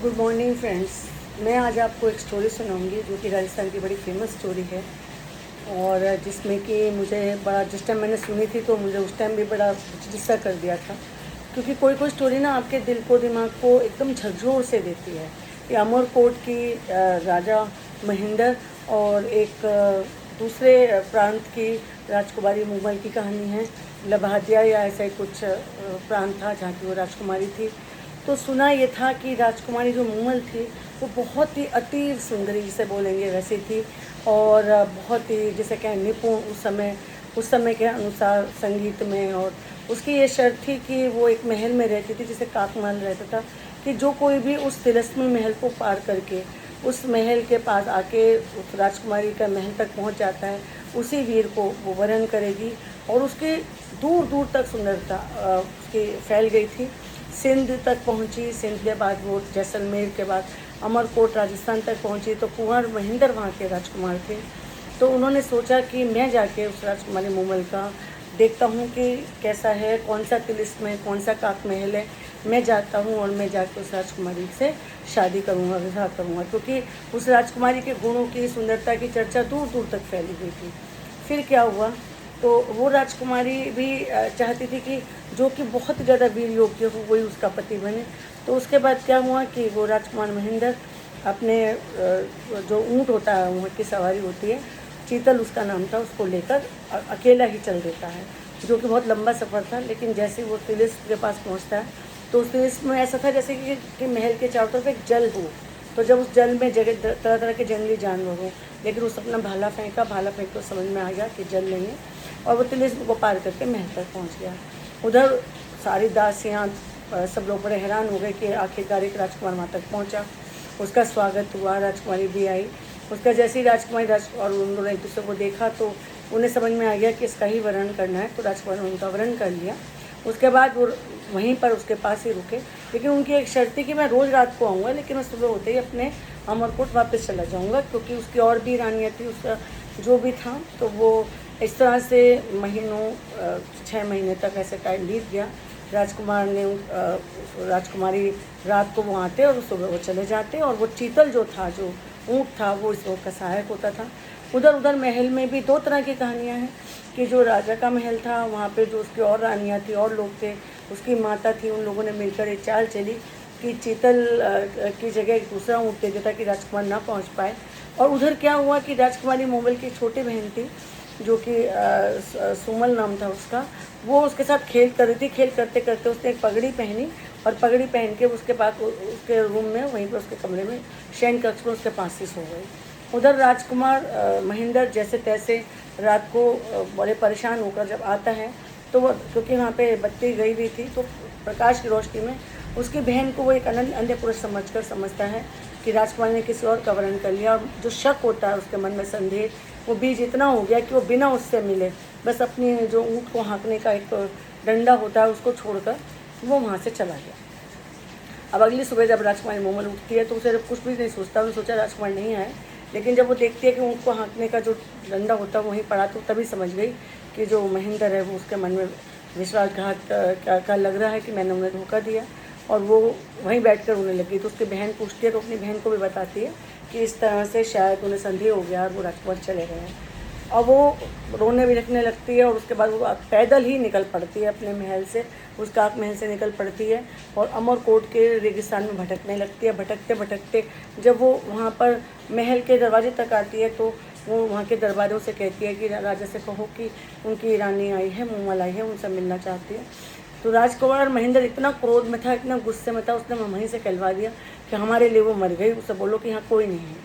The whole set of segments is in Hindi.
Good morning friends. मैं आज आपको एक स्टोरी सुनाऊंगी जो कि राजस्थान की बड़ी फेमस स्टोरी है और जिसमें कि मुझे बड़ा, जिस टाइम मैंने सुनी थी तो मुझे उस टाइम भी बड़ा गुस्सा कर दिया था, क्योंकि कोई कोई स्टोरी ना आपके दिल को, दिमाग को एकदम झकझोर से देती है। ये अमरकोट की राजा महेंद्र और एक दूसरे प्रांत की राजकुमारी मूमल की कहानी है। लभादिया या ऐसा ही कुछ प्रांत था जहाँ की वो राजकुमारी थी। तो सुना ये था कि राजकुमारी जो मूमल थी वो बहुत ही अति सुंदरी, जिसे बोलेंगे वैसी थी, और बहुत ही जिसे कहें निपुण उस समय के अनुसार संगीत में। और उसकी ये शर्त थी कि वो एक महल में रहती थी जिसे काकमहल रहता था, कि जो कोई भी उस तिलस्मी महल को पार करके उस महल के पास आके उस राजकुमारी का महल तक पहुंच जाता है, उसी वीर को वो वरण करेगी। और उसकी दूर दूर तक सुंदरता उसकी फैल गई थी, सिंध तक पहुंची। सिंध के बाद वो जैसलमेर के बाद अमरकोट राजस्थान तक पहुंची। तो कुंवर महेंद्र वहाँ के राजकुमार थे। तो उन्होंने सोचा कि मैं जाके उस राजकुमारी मूमल का देखता हूँ कि कैसा है, कौन सा तिलिस्म है, कौन सा काक महल है। मैं जाता हूँ और मैं जाकर उस राजकुमारी से शादी करूँगा, विवाह करूँगा, क्योंकि उस राजकुमारी के गुणों की, सुंदरता की चर्चा दूर दूर तक फैली हुई थी। फिर क्या हुआ, तो वो राजकुमारी भी चाहती थी कि जो कि बहुत ज़्यादा वीर योग्य हो वही उसका पति बने। तो उसके बाद क्या हुआ कि वो राजकुमार महेंद्र अपने जो ऊँट होता है, ऊँट की सवारी होती है, चीतल उसका नाम था, उसको लेकर अकेला ही चल देता है, जो कि बहुत लंबा सफ़र था। लेकिन जैसे वो तिलिस्म के पास पहुंचता है तो उस तिलिस्म में ऐसा था जैसे कि महल के चारों तरफ एक जल हो। तो जब उस जल में जगह तरह तरह के जंगली जानवर हों, लेकिन उस अपना भाला फेंका, भाला फेंक तो समझ में आ गया कि जल नहीं है, और वो तिलिस्म को पार करके महल तक पहुँच गया। उधर सारी दासियाँ सब लोग बड़े हैरान हो गए कि आखिरकार एक राजकुमार वहाँ तक पहुँचा। उसका स्वागत हुआ, राजकुमारी भी आई। उसका जैसे ही राजकुमारी और उन दोनों एक दूसरे को देखा तो उन्हें समझ में आ गया कि इसका ही वरण करना है। तो राजकुमार ने उनका वरण कर लिया। उसके बाद वो वहीं पर उसके पास ही रुके, लेकिन उनकी एक शर्त थी कि मैं रोज़ रात को आऊँगा, लेकिन मैं सुबह होते ही अपने अमरकोट वापस चला जाऊँगा, क्योंकि उसकी और भी रानियाँ थी, उसका जो भी था। तो वो इस तरह से महीनों 6 महीने तक ऐसे टाइम बीत गया। राजकुमार ने राजकुमारी रात को वो आते और सुबह वो चले जाते, और वो चीतल जो था, जो ऊँट था, वो इस वक्त का सहायक होता था। उधर उधर महल में भी दो तरह की कहानियाँ हैं, कि जो राजा का महल था वहाँ पे जो उसकी और रानियाँ थी और लोग थे, उसकी माता थी, उन लोगों ने मिलकर एक चाल चली कि चीतल की जगह एक दूसरा ऊँट दे देता कि राजकुमार ना पहुँच पाए। और उधर क्या हुआ कि राजकुमारी मूमल की छोटी बहन थी, जो कि सुमल नाम था उसका, वो उसके साथ खेल कर रही थी। खेल करते करते उसने एक पगड़ी पहनी, और पगड़ी पहन के उसके पास, उसके रूम में, वहीं पर उसके कमरे में, शयन कक्ष में उसके पास ही सो गई। उधर राजकुमार महेंद्र जैसे तैसे रात को बड़े परेशान होकर जब आता है, तो वो, क्योंकि वहाँ पे बत्ती गई हुई थी, तो प्रकाश की रोशनी में उसकी बहन को वो एक अन्य पुरुष समझता है कि राजकुमार ने किसी और का वरण कर लिया। और जो शक होता है उसके मन में, संदेह, वो बीज इतना हो गया कि वो बिना उससे मिले बस अपनी जो ऊँट को हाँकने का एक डंडा होता है उसको छोड़कर वो वहाँ से चला गया। अब अगली सुबह जब राजकुमारी मूमल उठती है तो उसे कुछ भी नहीं सोचता, उसने सोचा राजकुमार नहीं आए, लेकिन जब वो देखती है कि ऊँट को हाँकने का जो डंडा होता है वहीं पड़ा, तो तभी समझ गई कि जो महेंद्र है वो उसके मन में विश्वासघात का लग रहा है, कि मैंने उन्हें धोखा दिया। और वो वहीं बैठकर रोने लगी। तो उसकी बहन पूछती है, तो अपनी बहन को भी बताती है कि इस तरह से शायद उन्हें संदेह हो गया और वो राजकुमार चले गए हैं। और वो रोने भी लगने लगती है, और उसके बाद वो पैदल ही निकल पड़ती है अपने महल से, उस काक महल से निकल पड़ती है, और अमरकोट के रेगिस्तान में भटकने लगती है। भटकते भटकते जब वो वहाँ पर महल के दरवाजे तक आती है, तो वो वहाँ के दरबारों से कहती है कि राजा से कहो कि उनकी रानी आई है, मूमल आई है, उनसे मिलना चाहती है। तो राजकुमार महेंद्र इतना क्रोध में था, इतना गुस्से में था, उसने वहीं से कहलवा दिया कि हमारे लिए वो मर गई, उससे बोलो कि यहाँ कोई नहीं है।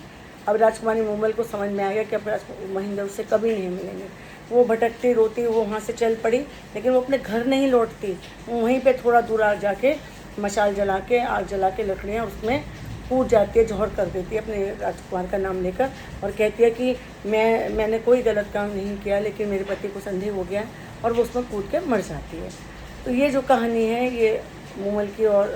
अब राजकुमारी मूमल को समझ में आ गया कि अब महेंद्र उससे कभी नहीं मिलेंगे। वो भटकती रोती वो वहाँ से चल पड़ी, लेकिन वो अपने घर नहीं लौटती। वो वहीं पे थोड़ा दूर आग जाके मशाल जला के, आग जला के लकड़ियाँ उसमें कूद जाती है, जौहर कर देती है अपने राजकुमार का नाम लेकर, और कहती है कि मैंने कोई गलत काम नहीं किया, लेकिन मेरे पति को संदेह हो गया, और वो उसमें कूद के मर जाती है। तो ये जो कहानी है, ये मूमल की और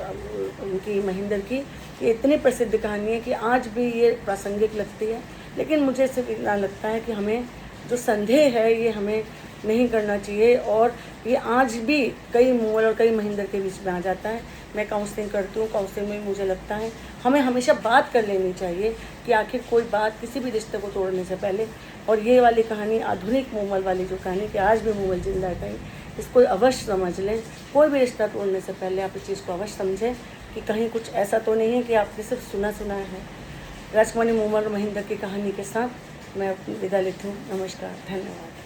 उनकी महेंद्र की, ये इतनी प्रसिद्ध कहानी है कि आज भी ये प्रासंगिक लगती है। लेकिन मुझे सिर्फ इतना लगता है कि हमें जो संदेह है ये हमें नहीं करना चाहिए, और ये आज भी कई मूमल और कई महेंद्र के बीच में आ जाता है, मैं काउंसलिंग करती हूँ। काउंसलिंग में मुझे लगता है हमें हमेशा बात कर लेनी चाहिए कि आखिर कोई बात किसी भी रिश्ते को तोड़ने से पहले, और ये वाली कहानी आधुनिक मूमल वाली जो कहानी कि आज भी मूमल जिंदा है कहीं, इसको अवश्य समझ लें। कोई भी रिश्ता तोड़ने से पहले आप इस चीज़ को अवश्य समझें कि कहीं कुछ ऐसा तो नहीं है कि आपने सिर्फ सुना सुना है। राजकुमारी मूमल और महेंद्र की कहानी के साथ मैं अपनी विदा लेती हूँ। नमस्कार, धन्यवाद।